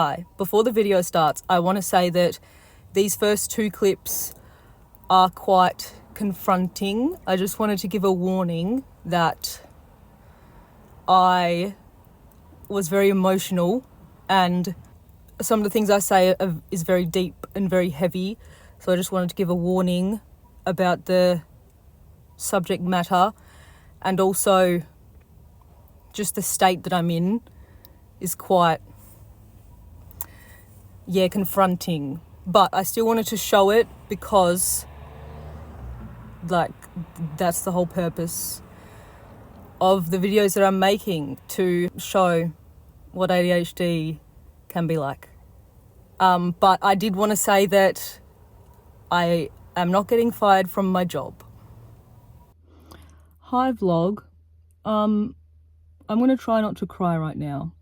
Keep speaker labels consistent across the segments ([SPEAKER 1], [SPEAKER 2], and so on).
[SPEAKER 1] Hi, before the video starts, I want to say that these first two clips are quite confronting. I just wanted to give a warning that I was very emotional and some of the things I say is very deep and very heavy. So I just wanted to give a warning about the subject matter, and also just the state that I'm in is quite, confronting. But I still wanted to show it because, that's the whole purpose of the videos that I'm making, to show what ADHD can be like. But I did want to say that I am not getting fired from my job. Hi vlog. I'm going to try not to cry right now.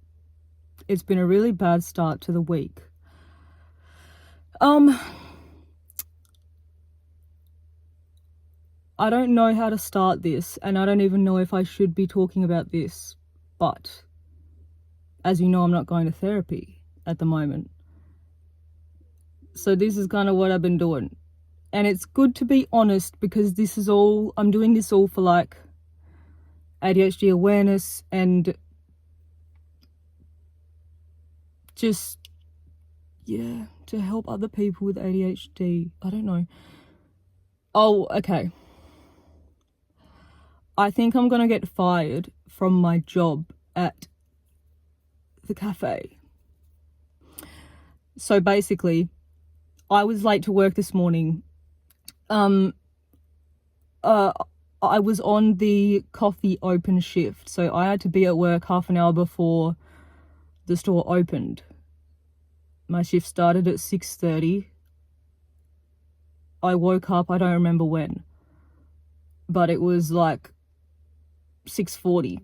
[SPEAKER 1] It's been a really bad start to the week. I don't know how to start this, and I don't even know if I should be talking about this, but as you know, I'm not going to therapy at the moment. So this is kind of what I've been doing. And it's good to be honest, because I'm doing this all for like ADHD awareness and just, to help other people with ADHD. I don't know. Oh, okay. I think I'm going to get fired from my job at the cafe. So basically, I was late to work this morning. I was on the coffee open shift, so I had to be at work half an hour before the store opened. My shift started at 6:30. I woke up, I don't remember when, but it was like 6:40.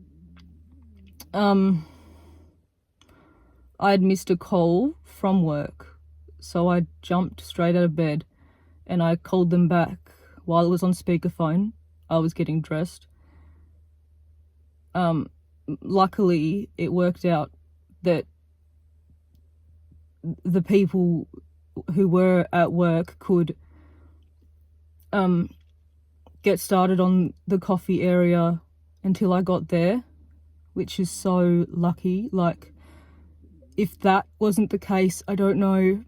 [SPEAKER 1] I had missed a call from work, so I jumped straight out of bed and I called them back while it was on speakerphone. I was getting dressed. Luckily, it worked out that the people who were at work could get started on the coffee area until I got there, which is so lucky. Like, if that wasn't the case, I don't know.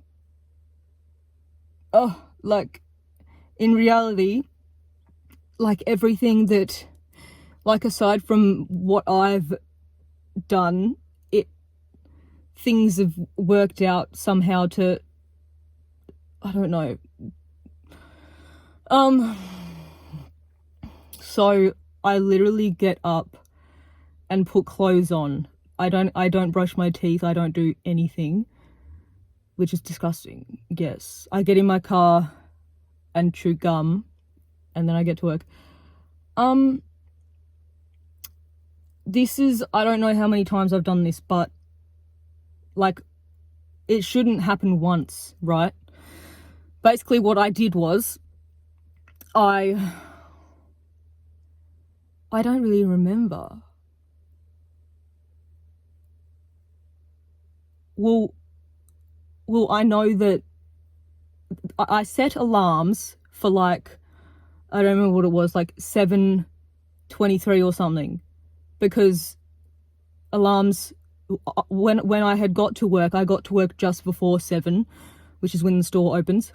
[SPEAKER 1] In reality, everything that, aside from what I've done, things have worked out somehow to, I don't know. So I literally get up and put clothes on. I don't brush my teeth. I don't do anything, which is disgusting. Yes. I get in my car and chew gum, and then I get to work. This is, I don't know how many times I've done this, but it shouldn't happen once, right? Basically what I did was, I don't really remember. Well, I know that I set alarms for I don't remember what it was, 7:23 or something, because alarms, when I had got to work, I got to work just before 7, which is when the store opens.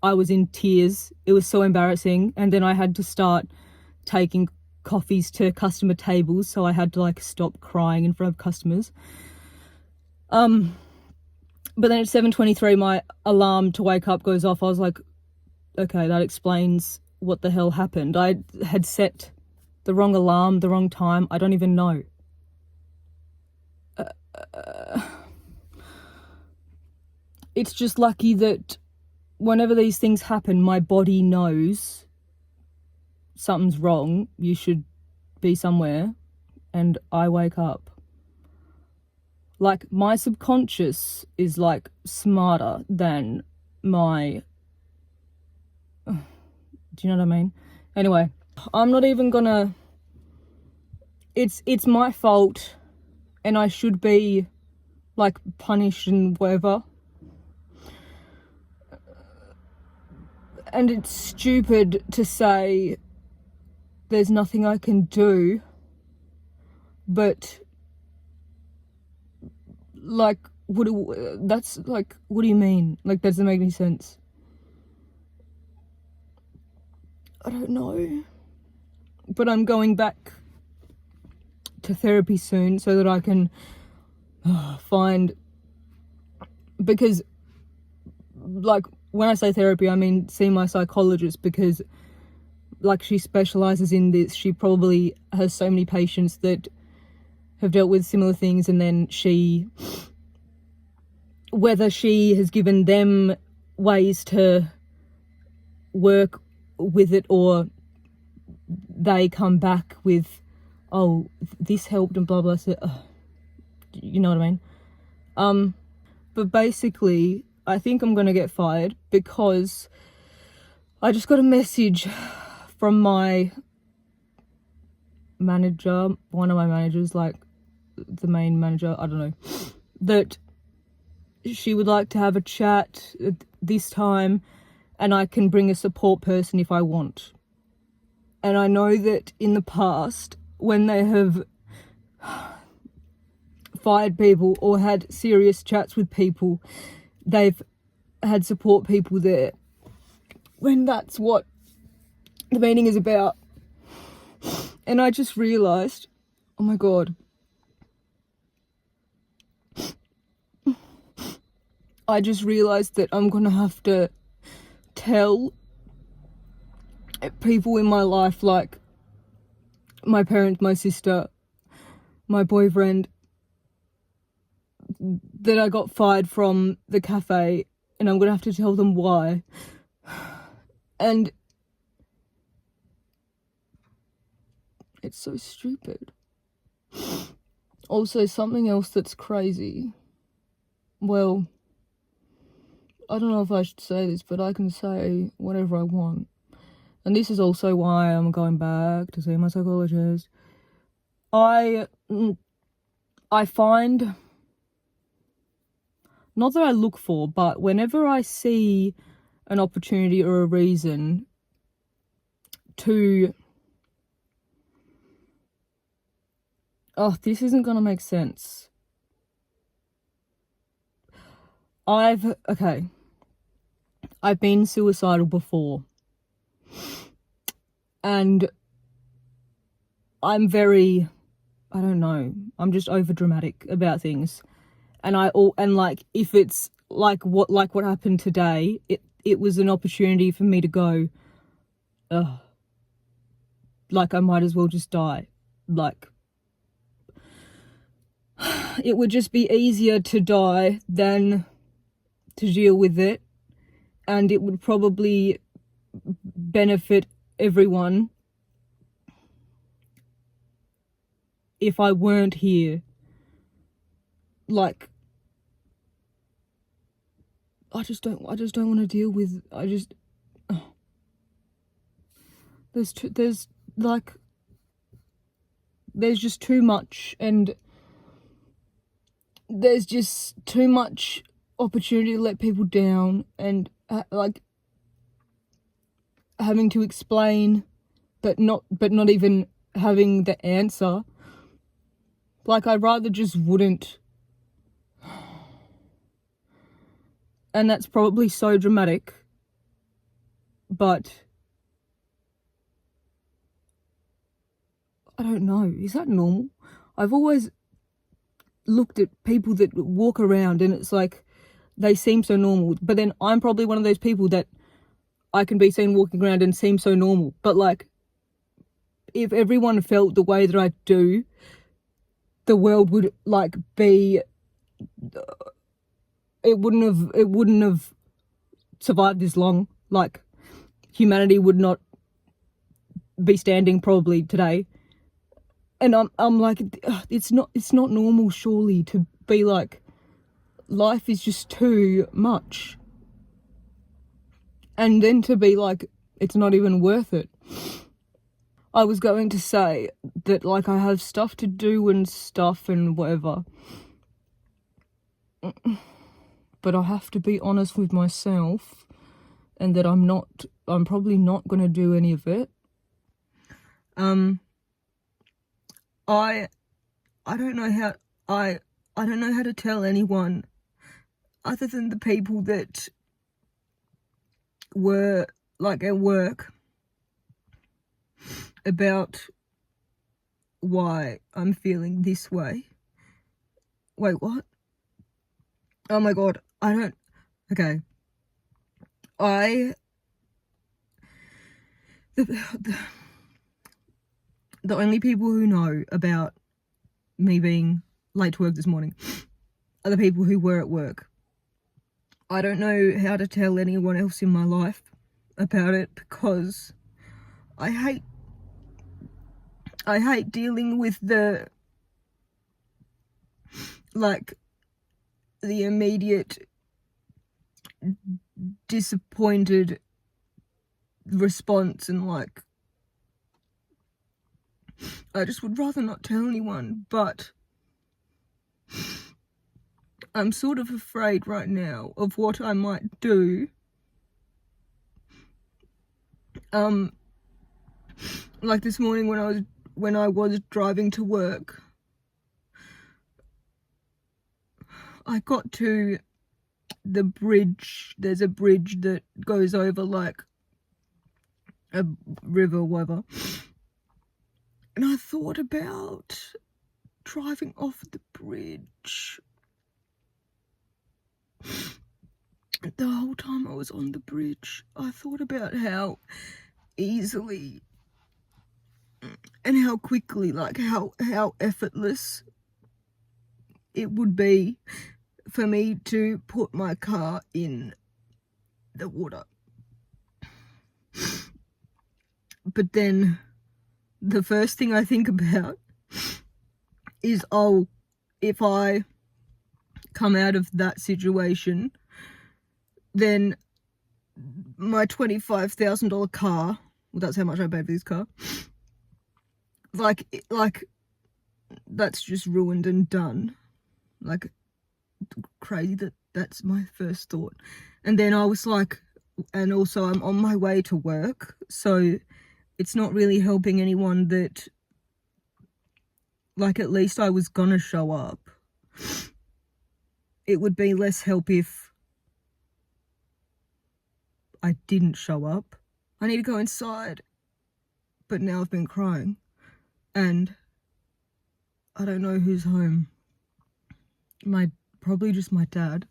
[SPEAKER 1] I was in tears. It was so embarrassing. And then I had to start taking coffees to customer tables, so I had to stop crying in front of customers. But then at 7:23, my alarm to wake up goes off. I was like, okay, that explains what the hell happened. I had set the wrong alarm, the wrong time. I don't even know. It's just lucky that whenever these things happen, my body knows something's wrong. You should be somewhere. And I wake up. My subconscious is smarter than my, do you know what I mean? Anyway, I'm not even gonna, it's my fault, and I should be like punished and whatever. And it's stupid to say there's nothing I can do, but like, what do you mean? Like, that doesn't make any sense. I don't know. But I'm going back to therapy soon so that I can find, because like, when I say therapy, I mean see my psychologist, because like, she specializes in this. She probably has so many patients that have dealt with similar things, and then whether she has given them ways to work with it, or they come back with, oh, this helped and blah blah. So, you know what I mean? But basically, I think I'm gonna get fired because I just got a message from my manager, one of my managers, like the main manager, I don't know, that she would like to have a chat this time, and I can bring a support person if I want. And I know that in the past, when they have fired people or had serious chats with people, they've had support people there, when that's what the meeting is about. And I just realised, oh my God, I just realised that I'm gonna have to tell people in my life, like my parents, my sister, my boyfriend, that I got fired from the cafe, and I'm gonna have to tell them why. And it's so stupid. Also, something else that's crazy. Well, I don't know if I should say this, but I can say whatever I want. And this is also why I'm going back to see my psychologist. I find, not that I look for, but whenever I see an opportunity or a reason to, oh, this isn't gonna make sense. I've been suicidal before, and I'm very, I don't know, I'm just over dramatic about things. And like, if it's like what happened today, it was an opportunity for me to go, ugh, like, I might as well just die. Like, it would just be easier to die than to deal with it, and it would probably benefit everyone if I weren't here. Like, I just don't want to deal with, there's just too much, and there's just too much opportunity to let people down, and like, having to explain, but not even having the answer. Like, I'd rather just wouldn't. And that's probably so dramatic, but I don't know, is that normal? I've always looked at people that walk around and it's like, they seem so normal, but then I'm probably one of those people that I can be seen walking around and seem so normal. But like, if everyone felt the way that I do, the world would like be, it wouldn't have survived this long. Like, humanity would not be standing probably today. And I'm like, it's not normal, surely, to be like, life is just too much. And then to be like, it's not even worth it. I was going to say that, like, I have stuff to do and stuff and whatever. but I have to be honest with myself, and that I'm probably not gonna do any of it. I don't know how I don't know how to tell anyone other than the people that were like at work about why I'm feeling this way. Wait, what? Oh my god, okay. The only people who know about me being late to work this morning are the people who were at work. I don't know how to tell anyone else in my life about it because I hate dealing with the immediate disappointed response, and I just would rather not tell anyone, but I'm sort of afraid right now of what I might do. Like this morning when I was driving to work, I got to the bridge. There's a bridge that goes over like a river or whatever. And I thought about driving off the bridge. The whole time I was on the bridge, I thought about how easily and how quickly, like how effortless it would be for me to put my car in the water. But then the first thing I think about is, oh, if I come out of that situation, then my $25,000 car, well, that's how much I paid for this car, like that's just ruined and done. Like, crazy that's my first thought. And then I was like, and also I'm on my way to work, so it's not really helping anyone that, like, at least I was gonna show up. It would be less help if I didn't show up. I need to go inside, but now I've been crying and I don't know who's home. Probably just my dad.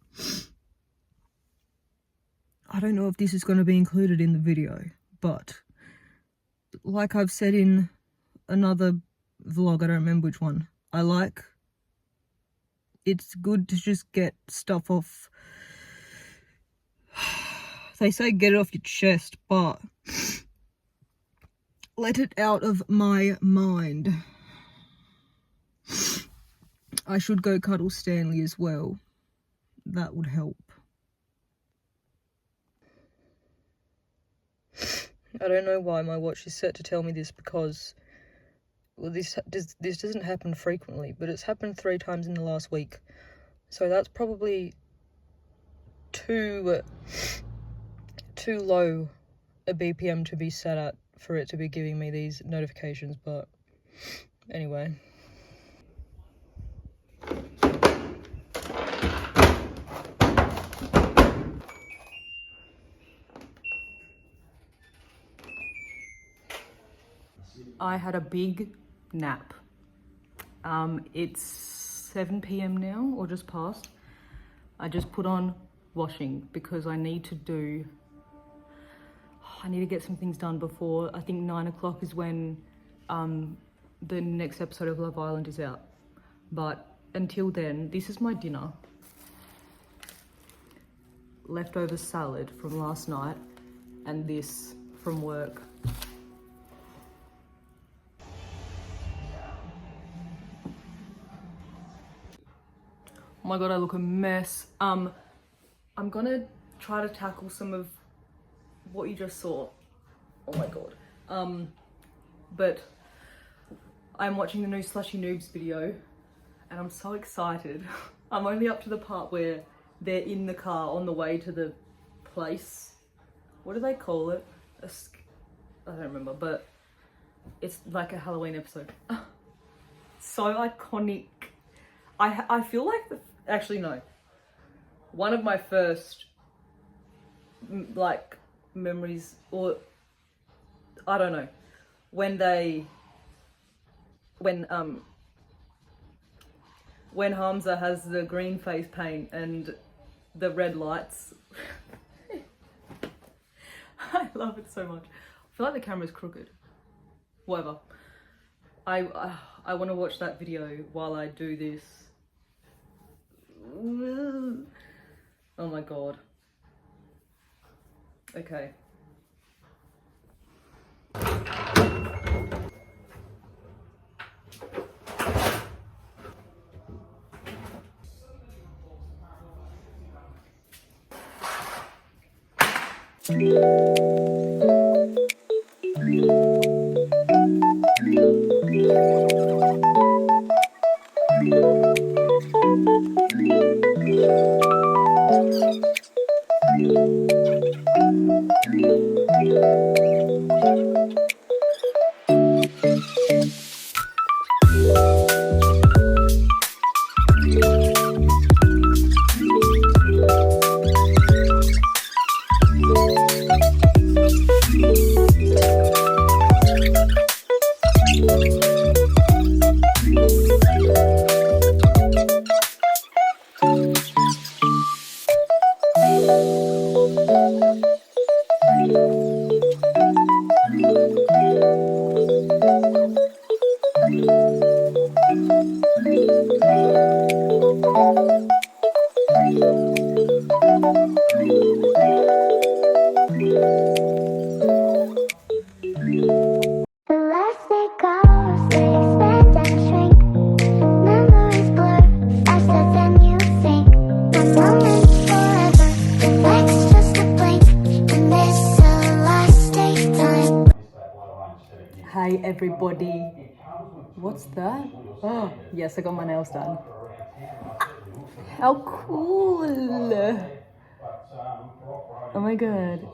[SPEAKER 1] I don't know if this is going to be included in the video, but like I've said in another vlog, I don't remember which one, it's good to just get stuff off. They say get it off your chest, but let it out of my mind. I should go cuddle Stanley as well. That would help. I don't know why my watch is set to tell me this, because, well, this doesn't happen frequently, but it's happened 3 times in the last week. So that's probably too low a BPM to be set at for it to be giving me these notifications, but anyway. I had a big nap. It's 7 p.m. now, or just past. I just put on washing because I need to get some things done before, I think 9 o'clock is when the next episode of Love Island is out. But until then, this is my dinner. Leftover salad from last night and this from work. Oh my god, I look a mess. I'm gonna try to tackle some of what you just saw. Oh my god. But I'm watching the new Slushy Noobs video and I'm so excited. I'm only up to the part where they're in the car on the way to the place. What do they call it? I don't remember, but it's like a Halloween episode. So iconic. I feel like actually no. One of my first like memories, or I don't know, when Hamza has the green face paint and the red lights. I love it so much. I feel like the camera's crooked. Whatever. I want to watch that video while I do this. Oh my god. Okay. Hey everybody, what's that? Oh, yes, I got my nails done. How cool! Oh my god,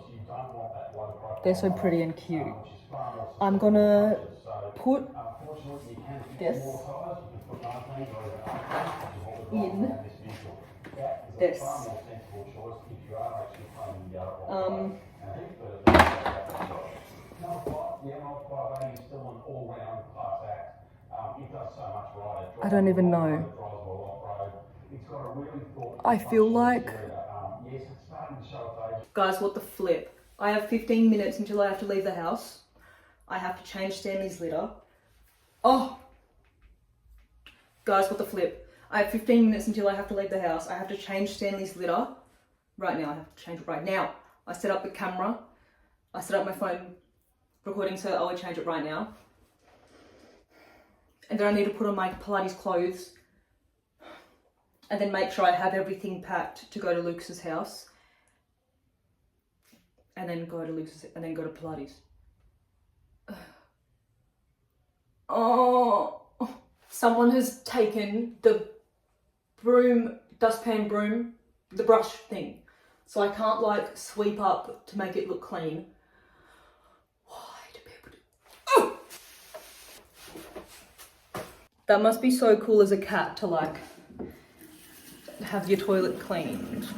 [SPEAKER 1] they're so pretty and cute. I'm gonna put this in this. I don't even know. I feel like... Guys, what the flip? I have 15 minutes until I have to leave the house. I have to change Stanley's litter. Oh! Guys, what the flip? I have 15 minutes until I have to leave the house. I have to change Stanley's litter. Right now, I have to change it right now. I set up the camera. I set up my phone recording, so I will change it right now. And then I need to put on my Pilates clothes. And then make sure I have everything packed to go to Lucas's house. And then go to Pilates. Oh, someone has taken the broom, dustpan broom, the brush thing. So I can't like sweep up to make it look clean. Why do people do? Oh! That must be so cool as a cat to like have your toilet cleaned.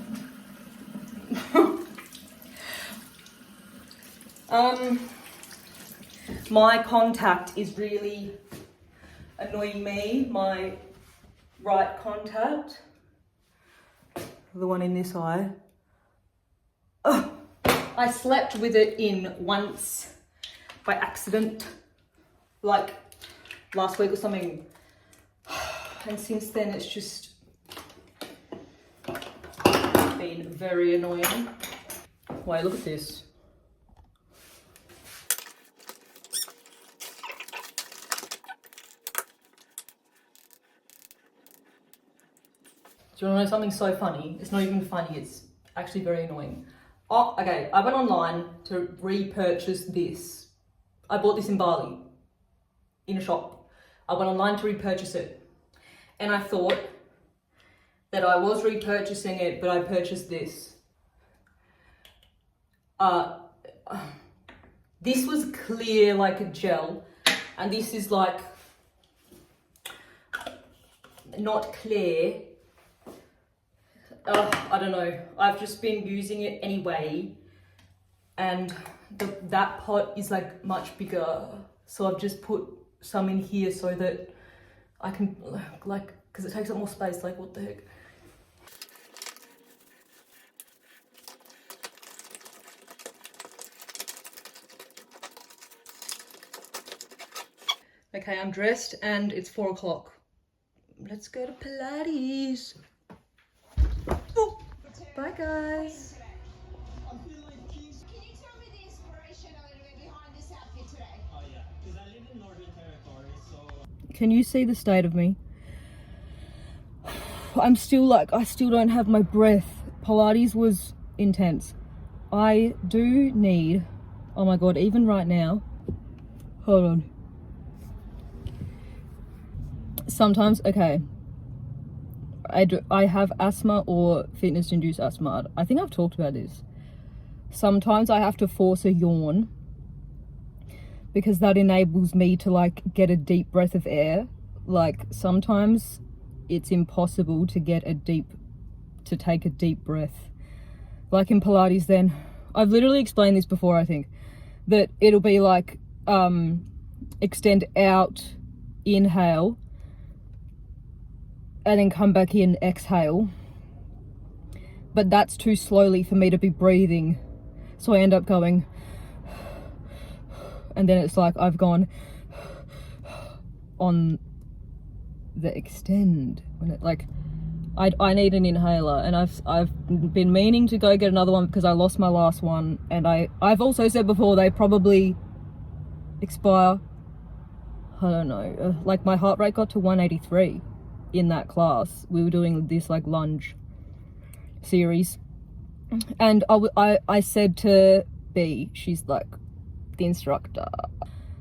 [SPEAKER 1] My contact is really annoying me, my right contact, the one in this eye. Oh, I slept with it in once by accident, like last week or something, and since then it's just been very annoying. Wait, look at this. Do you want to know something so funny? It's not even funny, it's actually very annoying. Oh, okay, I went online to repurchase this. I bought this in Bali, in a shop. I went online to repurchase it. And I thought, that I was repurchasing it, but I purchased this. This was clear like a gel, and this is like not clear. I don't know. I've just been using it anyway, and that pot is like much bigger, so I've just put some in here so that I can like, because it takes up more space. Like, what the heck? Okay, I'm dressed and it's 4 o'clock. Let's go to Pilates. Oh, bye guys.
[SPEAKER 2] Can you tell me the inspiration a little bit behind this outfit today?
[SPEAKER 3] Oh yeah, because I live in Northern Territory, so...
[SPEAKER 1] Can you see the state of me? I'm still like, I still don't have my breath. Pilates was intense. I do need, oh my God, even right now, hold on. Sometimes, okay, I have asthma or fitness-induced asthma. I think I've talked about this. Sometimes I have to force a yawn because that enables me to like get a deep breath of air. Like sometimes it's impossible to take a deep breath. Like in Pilates then, I've literally explained this before, I think, that it'll be like extend out, inhale, and then come back in, exhale. But that's too slowly for me to be breathing. So I end up going, and then it's like I've gone on the extend. When it like, I need an inhaler, and I've been meaning to go get another one because I lost my last one, and I've also said before they probably expire. I don't know. Like my heart rate got to 183 in that class. We were doing this like lunge series, and I said to B, she's like the instructor,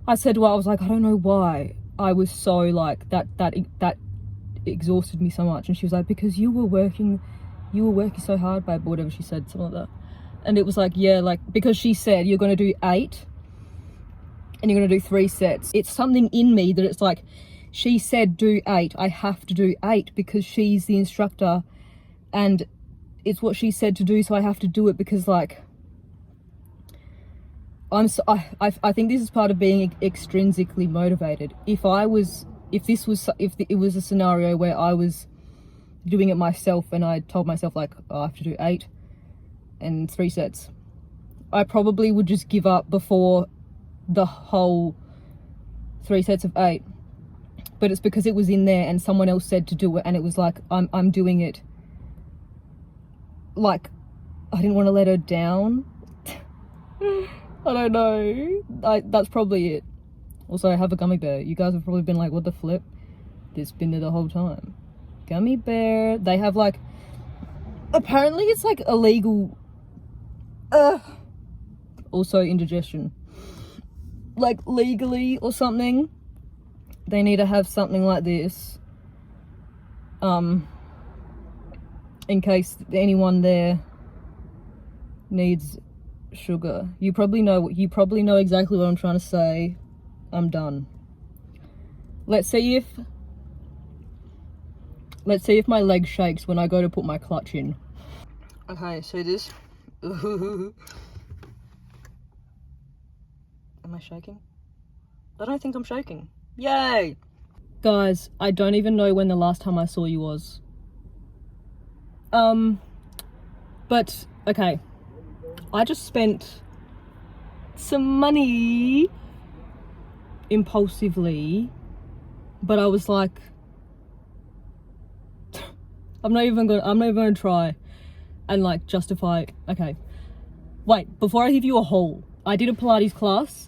[SPEAKER 1] I said to her, I was like, I don't know why I was so like that exhausted me so much, and she was like, because you were working so hard, babe, or whatever she said, something like that. And it was like, yeah, like, because she said you're going to do 8 and you're going to do 3 sets. It's something in me that it's like, she said do 8, I have to do 8 because she's the instructor and it's what she said to do, so I have to do it because like I think this is part of being extrinsically motivated. If it was a scenario where I was doing it myself and I told myself like, oh, I have to do 8 and 3 sets, I probably would just give up before the whole 3 sets of 8. But it's because it was in there and someone else said to do it, and it was like, I'm doing it. Like, I didn't want to let her down. I don't know. That's probably it. Also, I have a gummy bear. You guys have probably been like, what the flip? It's been there the whole time. Gummy bear. They have like, apparently it's like illegal. Also indigestion. Like legally or something. They need to have something like this, in case anyone there needs sugar. You probably know exactly what I'm trying to say. I'm done. Let's see if my leg shakes when I go to put my clutch in. Okay, so this. Am I shaking? I don't think I'm shaking. Yay! Guys, I don't even know when the last time I saw you was. But, okay. I just spent some money impulsively, but I was like, I'm not even gonna try and like justify. Okay. Wait, before I give you a haul, I did a Pilates class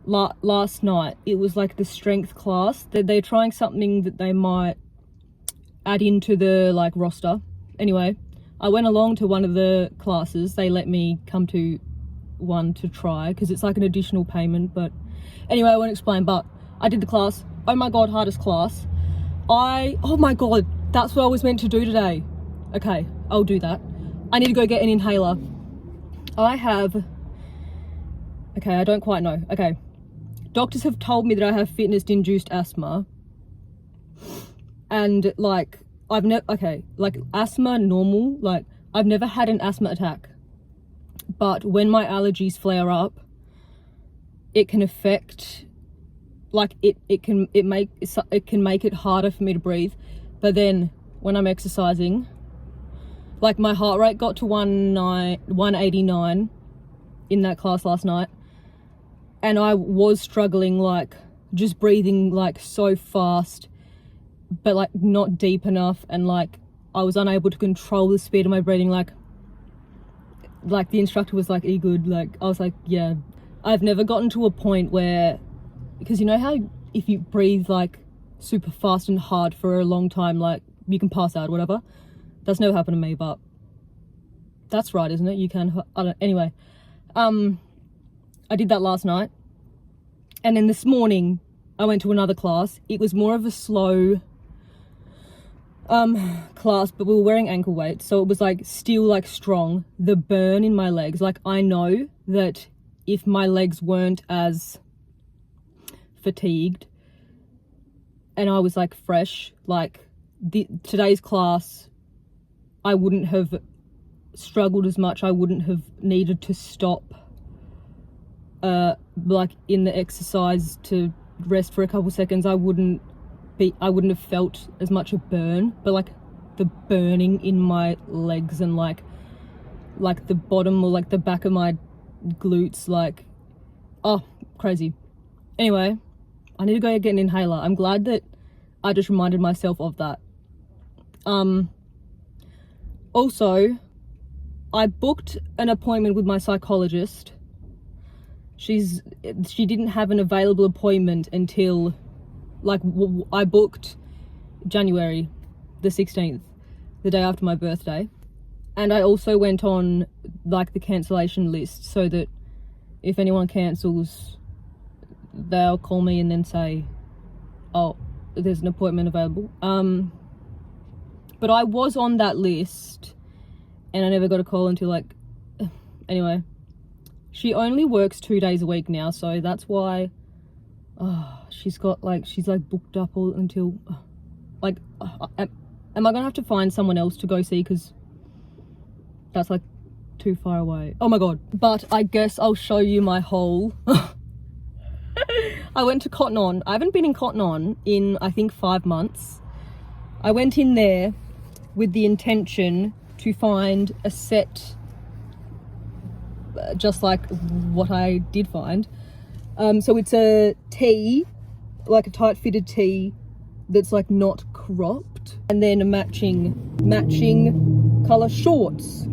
[SPEAKER 1] last night. It was like the strength class. They're trying something that they might add into the like roster. Anyway, I went along to one of the classes. They let me come to one to try because it's like an additional payment. But anyway, I won't explain. But I did the class. Oh my God, hardest class. Oh my God, That's what I was meant to do today. Okay, I'll do that. I need to go get an inhaler. I don't quite know. Okay, doctors have told me that I have fitness-induced asthma. And like, asthma normal, like I've never had an asthma attack. But when my allergies flare up, it can affect, like it can make it harder for me to breathe. But then when I'm exercising, like my heart rate got to 189 in that class last night, and I was struggling, like just breathing like so fast, but like not deep enough, and like I was unable to control the speed of my breathing. Like the instructor was like, "Are you good?" Like I was like, "Yeah." I've never gotten to a point where, because you know how if you breathe like super fast and hard for a long time, like you can pass out or whatever. That's never happened to me, but that's right, isn't it? You can, anyway. I did that last night, and then this morning I went to another class. It was more of a slow class, but we were wearing ankle weights, so it was like still like strong. The burn in my legs, like I know that if my legs weren't as fatigued and I was like fresh, like today's class, I wouldn't have struggled as much. I wouldn't have needed to stop like in the exercise to rest for a couple seconds. I wouldn't have felt as much a burn, but like the burning in my legs and like the bottom or like the back of my glutes, like, oh, crazy. Anyway, I need to go get an inhaler. I'm glad that I just reminded myself of that. Also, I booked an appointment with my psychologist. She didn't have an available appointment until, like, I booked January the 16th, the day after my birthday. And I also went on, like, the cancellation list so that if anyone cancels, they'll call me and then say, oh, there's an appointment available. But I was on that list and I never got a call until, like, anyway. She only works 2 days a week now, so that's why she's booked up all until, like, am I gonna have to find someone else to go see, because that's like too far away. Oh my god. But I guess I'll show you my haul. I went to Cotton On. I haven't been in Cotton On in, I think, 5 months. I went in there with the intention to find a set just like what I did find. So it's a tee, like a tight fitted tee that's like not cropped, and then a matching color shorts.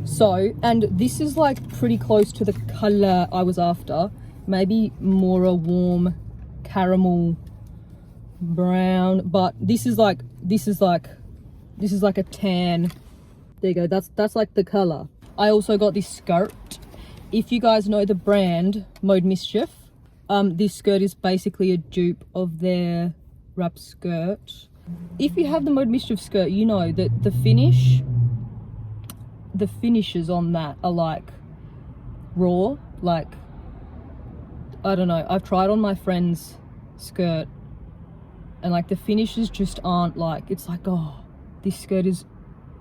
[SPEAKER 1] So, and this is like pretty close to the color I was after, maybe more a warm caramel brown, but this is like a tan. There you go, that's like the color. I also got this skirt. If you guys know the brand Mode Mischief, this skirt is basically a dupe of their wrap skirt. If you have the Mode Mischief skirt, you know that the finishes on that are like raw. Like, I don't know, I've tried on my friend's skirt and like the finishes just aren't like, it's like, oh, this skirt is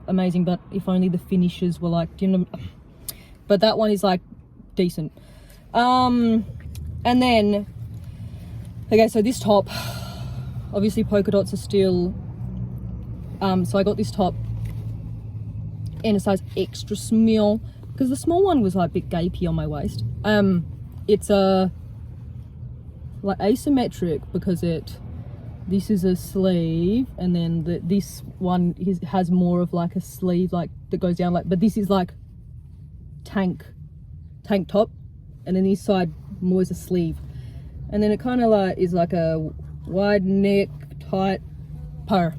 [SPEAKER 1] amazing, but if only the finishes were like, do you know? But that one is like decent. And then, okay, so this top, obviously polka dots are still, so I got this top in a size extra small, because the small one was like a bit gapey on my waist. It's a like asymmetric, because this is a sleeve, and then this one has more of like a sleeve like that goes down, like, but this is like tank top, and then this side more is a sleeve, and then it kind of like is like a wide neck tight purr.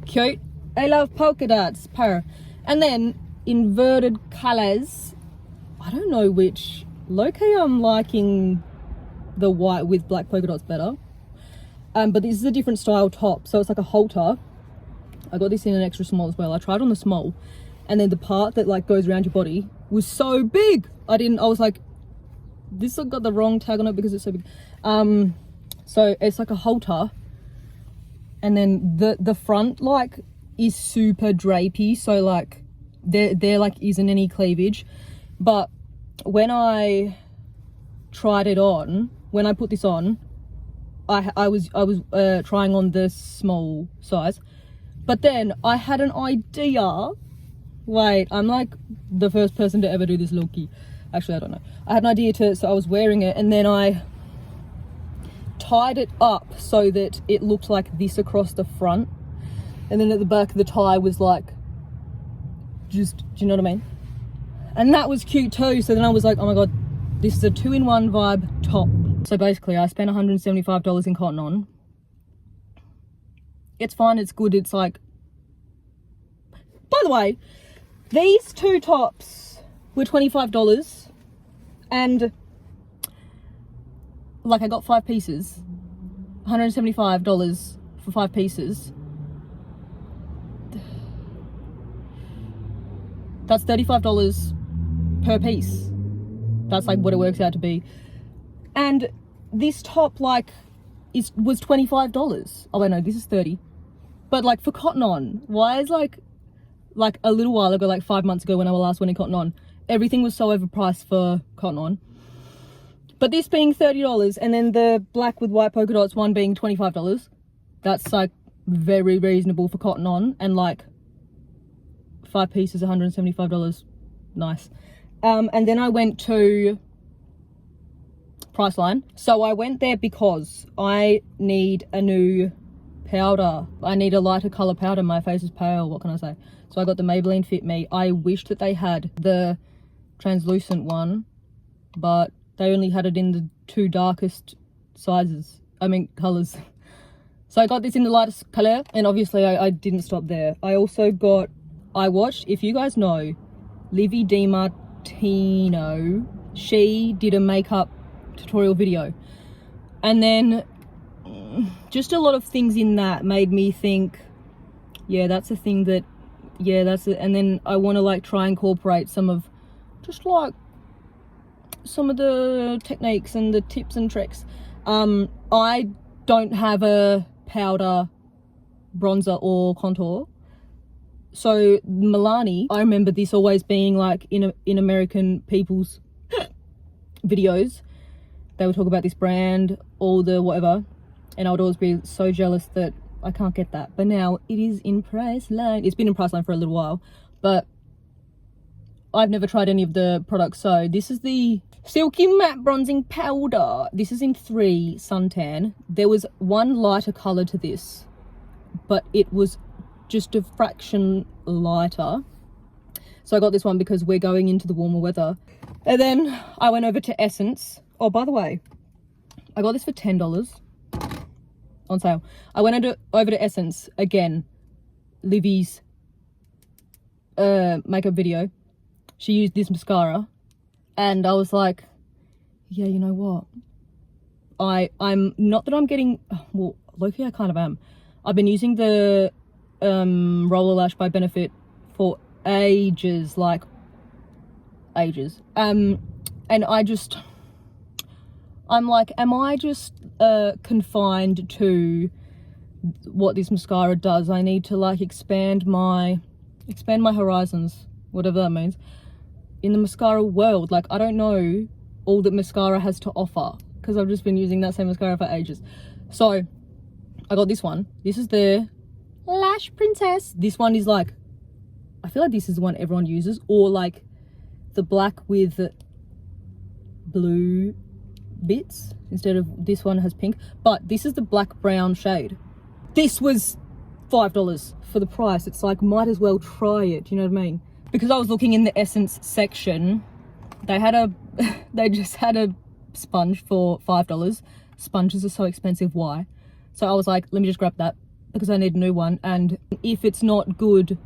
[SPEAKER 1] Cute. I love polka dots. Purr. And then inverted colors. I don't know which. Low-key I'm liking the white with black polka dots better. But this is a different style top, so it's like a halter, I got this in an extra small as well. I tried on the small, and then the part that like goes around your body was so big. I was like, this got the wrong tag on it because it's so big. So it's like a halter, and then the front like is super drapey, so like there like isn't any cleavage. But when I tried it on, when I put this on, I was trying on the small size, but then I had an idea. Wait, I'm like the first person to ever do this, Loki. Actually, I don't know. I had an idea so I was wearing it, and then I tied it up so that it looked like this across the front, and then at the back of the tie was like, just, do you know what I mean? And that was cute too. So then I was like, oh my god, this is a 2-in-1 vibe top. So basically I spent $175 in Cotton On. It's fine, it's good. It's like, by the way, these two tops were $25, and like I got 5 pieces, $175 for 5 pieces. That's $35 per piece. That's like what it works out to be. And this top like was $25. Oh wait, no, this is 30. But like for Cotton On, why is like a little while ago, like 5 months ago when I last went in Cotton On, everything was so overpriced for Cotton On. But this being $30, and then the black with white polka dots one being $25, that's like very reasonable for Cotton On. And like 5 pieces, $175. Nice. And then I went to Priceline. So I went there because I need a new powder. I need a lighter color powder. My face is pale, what can I say? So I got the Maybelline Fit Me. I wished that they had the translucent one, but they only had it in the 2 darkest colors. So I got this in the lightest color, and obviously I didn't stop there. I watched, if you guys know, Livy DiMartino, she did a makeup tutorial video, and then just a lot of things in that made me think, yeah, that's a thing that, yeah, that's it. And then I want to like try and incorporate some of the techniques and the tips and tricks. I don't have a powder, bronzer or contour. So Milani, I remember this always being like in American people's videos. They would talk about this brand, all the whatever, and I would always be so jealous that I can't get that. But now it is in Priceline. It's been in Priceline for a little while, but I've never tried any of the products. So this is the Silky Matte Bronzing Powder. This is in 3 suntan. There was one lighter color to this, but it was just a fraction lighter. So I got this one because we're going into the warmer weather. And then I went over to Essence. Oh, by the way, I got this for $10 on sale. I went over to Essence again. Livy's makeup video. She used this mascara, and I was like, yeah, you know what? I'm not that I'm getting, well, low-key I kind of am. I've been using the Roller Lash by Benefit for ages, like ages. And I'm like, am I just confined to what this mascara does? I need to like expand my horizons, whatever that means, in the mascara world. Like, I don't know all that mascara has to offer because I've just been using that same mascara for ages. So I got this one. This is the Lash Princess. This one is like, I feel like this is the one everyone uses, or like the black with blue bits instead of this one has pink, but this is the black brown shade. This was $5 for the price. It's like, might as well try it, you know what I mean? Because I was looking in the Essence section, they just had a sponge for $5. Sponges are so expensive, why? So I was like, let me just grab that because I need a new one. And if it's not good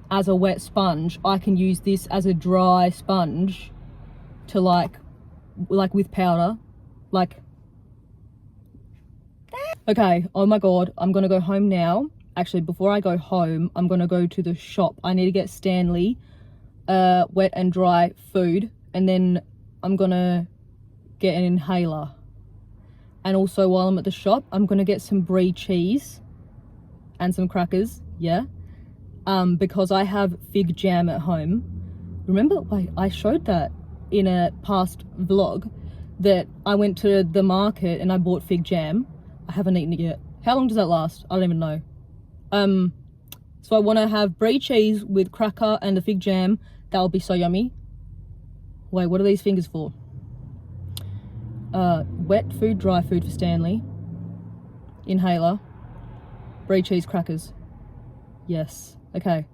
[SPEAKER 1] as a wet sponge, I can use this as a dry sponge to like with powder, like. Okay, oh my god, I'm gonna go home now actually, before I go home, I'm gonna go to the shop. I need to get Stanley wet and dry food, and then I'm gonna get an inhaler. And also, while I'm at the shop, I'm gonna get some brie cheese and some crackers, yeah, because I have fig jam at home. Remember, I showed that in a past vlog, that I went to the market and I bought fig jam. I haven't eaten it yet. How long does that last? I don't even know. So I want to have brie cheese with cracker and the fig jam. That will be so yummy. Wait, what are these fingers for? Wet food, dry food for Stanley. Inhaler. Brie cheese crackers. Yes. Okay.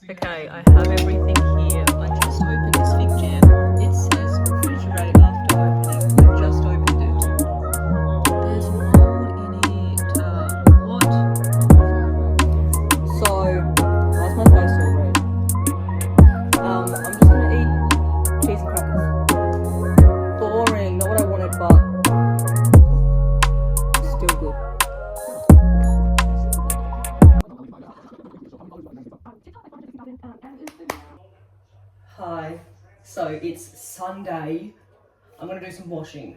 [SPEAKER 1] Okay, I have everything here. I just opened this fig jam. It says refrigerate after opening. I just opened it. There's mold in it. What? So, why's my face so red? I'm just gonna eat cheese and crackers. Boring, not what I wanted, but still good. Hi, so it's Sunday. I'm gonna do some washing.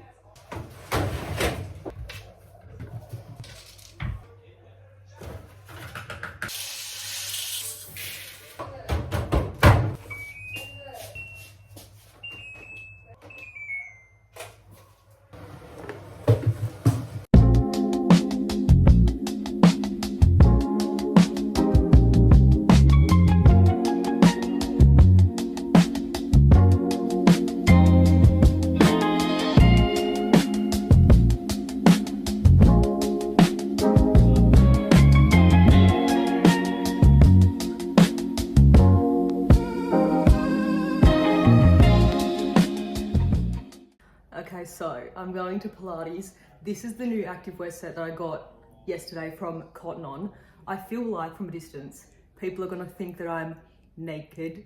[SPEAKER 1] Okay, so I'm going to Pilates. This is the new activewear set that I got yesterday from Cotton On. I feel like from a distance, people are gonna think that I'm naked.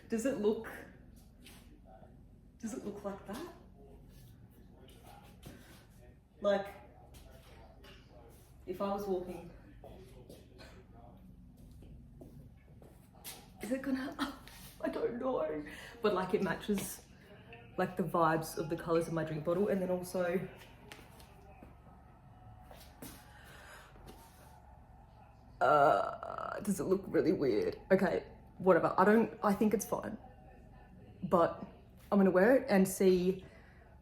[SPEAKER 1] Does it look like that? Like, if I was walking, is it gonna, I don't know. But like it matches like the vibes of the colors of my drink bottle, and then also does it look really weird? Okay, whatever. I think it's fine, but I'm gonna wear it and see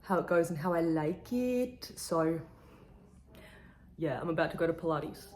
[SPEAKER 1] how it goes and how I like it. So yeah, I'm about to go to Pilates.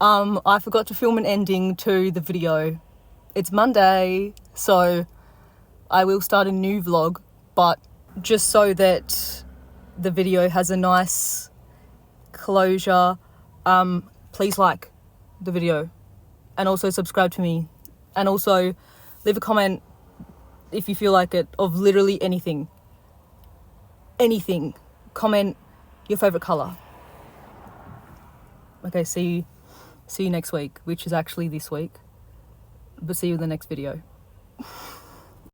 [SPEAKER 1] I forgot to film an ending to the video. It's Monday, so I will start a new vlog, but just so that the video has a nice closure, please like the video and also subscribe to me, and also leave a comment if you feel like it, of literally anything. Comment your favorite color. Okay, see you next week, which is actually this week, but see you in the next video.